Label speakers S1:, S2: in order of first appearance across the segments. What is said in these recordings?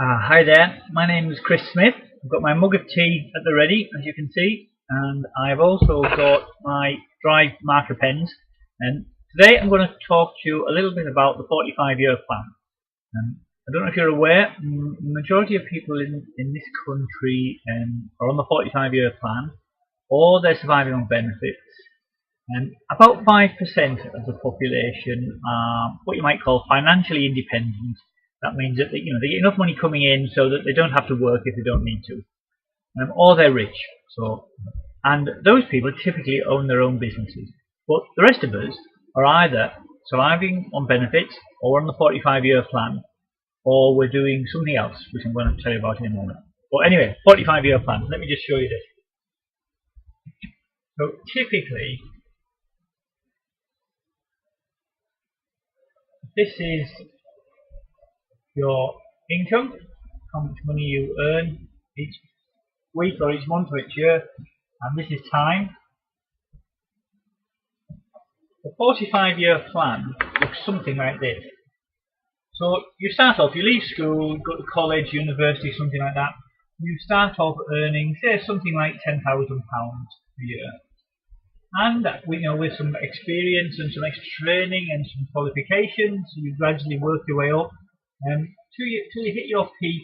S1: Hi there, my name is Chris Smith. I've got my mug of tea at the ready, as you can see, and I've also got my dry marker pens. And today I'm going to talk to you a little bit about the 45-year plan. I don't know if you're aware, the majority of people in this country are on the 45-year plan, or they're surviving on benefits. And about 5% of the population are what you might call financially independent. That means that they get enough money coming in so that they don't have to work if they don't need to, or they're rich. And those people typically own their own businesses. But the rest of us are either surviving on benefits, or on the 45-year plan, or we're doing something else, which I'm going to tell you about in a moment. But anyway, 45-year plan. Let me just show you this. So typically, this is your income, how much money you earn each week or each month or each year, and this is time. The 45-year plan looks something like this. So you start off, you leave school, go to college, university, something like that. You start off earning, say, something like £10,000 a year. And with some experience and some extra training and some qualifications, you gradually work your way up till you hit your peak,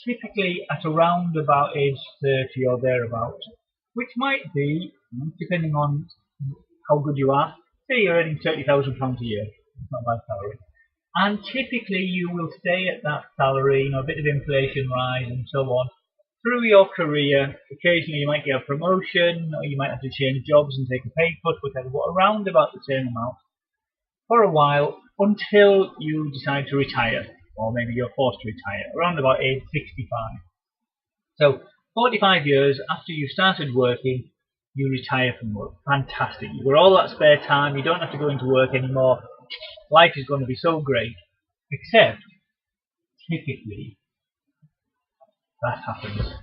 S1: typically at around about age 30 or thereabouts, which might be, depending on how good you are, say you're earning £30,000 a year, it's not a bad salary. And typically you will stay at that salary, a bit of inflation rise and so on, through your career. Occasionally you might get a promotion, or you might have to change jobs and take a pay cut, whatever, but around about the same amount for a while, until you decide to retire, or maybe you're forced to retire, around about age 65. So 45 years after you started working, you retire from work. Fantastic. You've got all that spare time, you don't have to go into work anymore. Life is going to be so great, except typically that happens.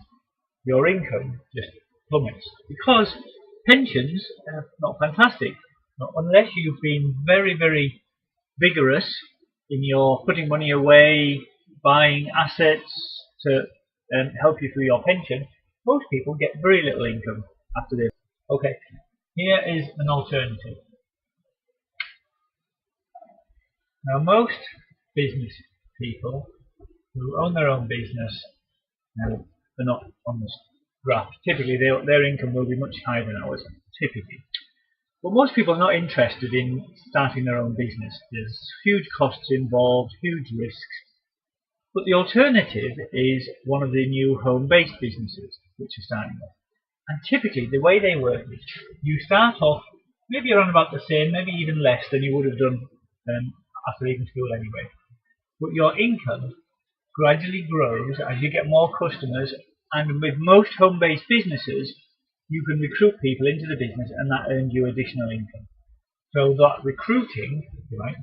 S1: Your income just plummets, because pensions are not fantastic. Unless you've been very, very vigorous in your putting money away, buying assets to help you through your pension, most people get very little income after this. Okay, here is an alternative. Now, most business people who own their own business, they're not on this graph. Typically, their income will be much higher than ours, typically. But most people are not interested in starting their own business. There's huge costs involved, huge risks. But the alternative is one of the new home-based businesses which are starting off. And typically, the way they work is you start off maybe around about the same, maybe even less than you would have done after leaving school anyway. But your income gradually grows as you get more customers, and with most home-based businesses, you can recruit people into the business, and that earns you additional income. So that recruiting,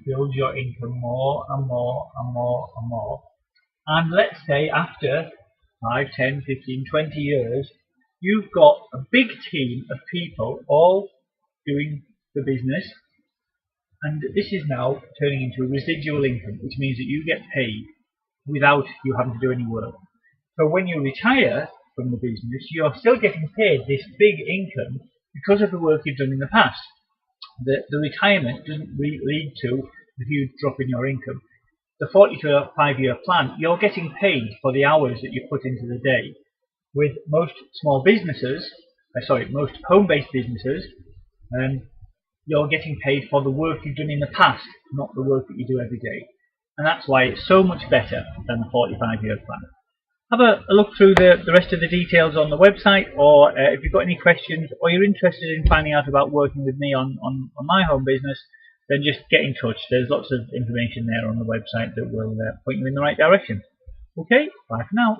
S1: builds your income more and more and more and more. And let's say after 5, 10, 15, 20 years, you've got a big team of people all doing the business, and this is now turning into residual income, which means that you get paid without you having to do any work. So when you retire from the business, you're still getting paid this big income because of the work you've done in the past. The retirement doesn't lead to a huge drop in your income. The 45-year plan, you're getting paid for the hours that you put into the day. With most small businesses, most home-based businesses, you're getting paid for the work you've done in the past, not the work that you do every day. And that's why it's so much better than the 45-year plan. Have a look through the rest of the details on the website, or if you've got any questions, or you're interested in finding out about working with me on my home business, then just get in touch. There's lots of information there on the website that will point you in the right direction. Okay, bye for now.